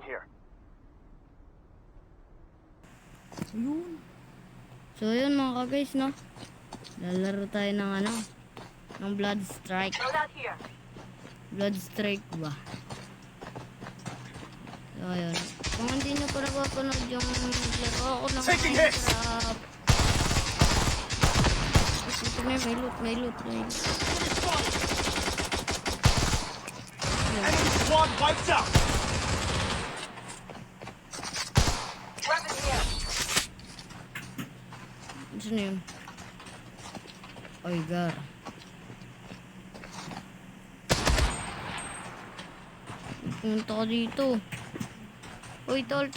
here. Ayun. So yun mga guys, no? Lalaro tayo ng ano? Ng Blood Strike. Loadout here. Blood Strike ba? So ayun. Kung hindi nyo pa napapanood yung laro ako ng Taking hits! Minecraft. Ito may loot. Enemy squad wiped out. Weapon here. Saan na yun? Oy, gar. Punta ka dito. Uy, tol.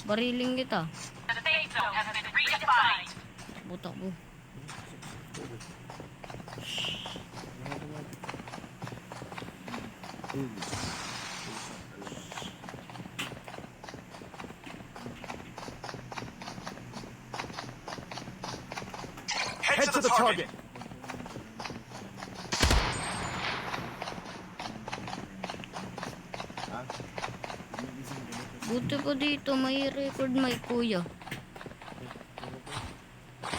Bariling kita. The safe zone has been redefined. Butak mo. Head to the target. Buti ko dito, may record may kuya.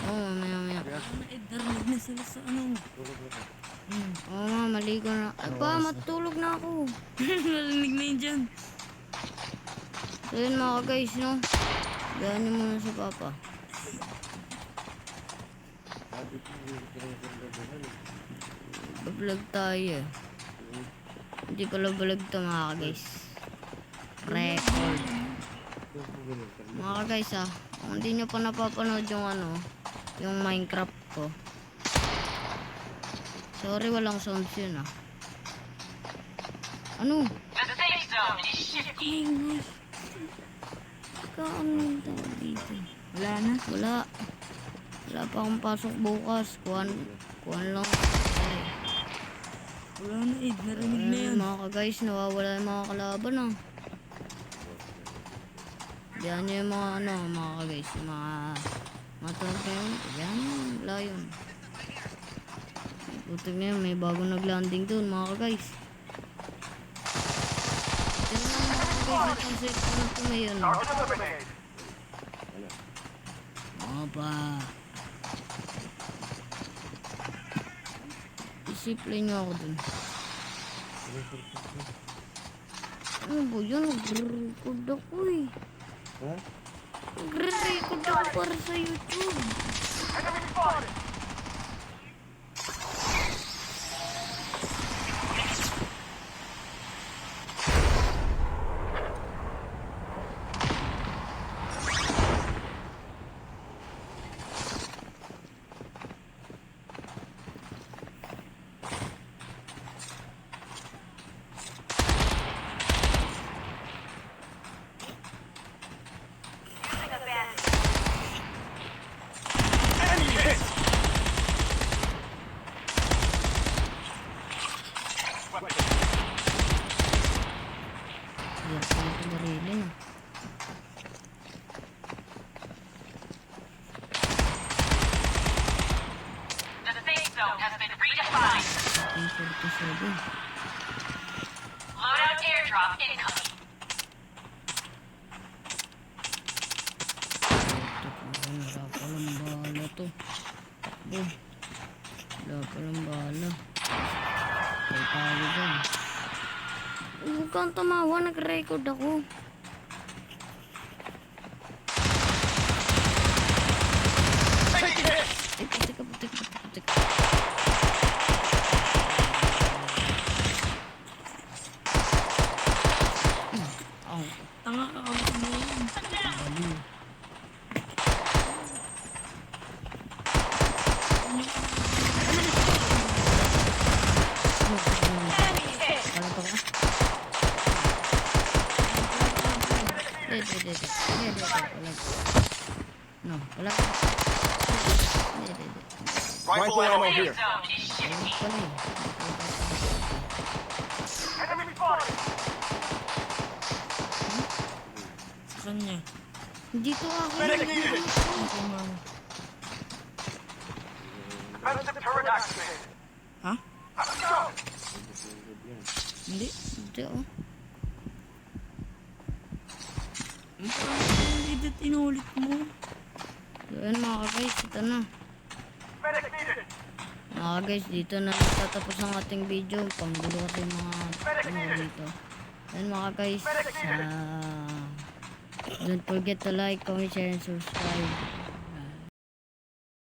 Oo, maya. Narinig na sila sa ano. Oo, maligo na. Ay pa, matulog na ako. Narinig na yun dyan. So yun mga guys, no? Gaya niyo muna sa papa. Vlog tayo eh. Hindi pala vlog to mga guys. Record. Mga guys kung hindi nyo pa napapanood yung ano, yung Minecraft ko. Sorry, walang sounds yun Ano? The safe zone is shifting. Kaano tao dito? Wala na. Wala pa akong pasok bukas. Kuhan lang. Wala na narinig na yan. Mga guys, nawawala yung mga kalaban Diyan yung mga guys, yung mga tawag na yun. Diyan wala yun. Putik na yun, may bagong naglanding doon mga guys. Diyan lang mga guys, itong second ko na yun. Pa. Discipline nyo ako dun. Ano ba yun? Nagre-record ako Nagre-record ako para sa YouTube. Loadout airdrop incoming. Wala palang bala to. Takbo. Wala palang bala. May tayo dyan. Huwag kang tumawa, nag-record ako. Ay, putik. Tanga ka ako mo yun. No, wala. Rifle ammo here. Sa kanya. Dito ako. Medic needed. Okay, ma'am. Defensive turret activated. Ha? Hindi ako. Ulit at inulit mo. So yun mga guys, ito na. Medic needed. Mga guys, dito na natatapos ang ating video. Panggulo kasi yung mga ano ko dito. Yan mga guys, don't forget to like, comment, share, and subscribe.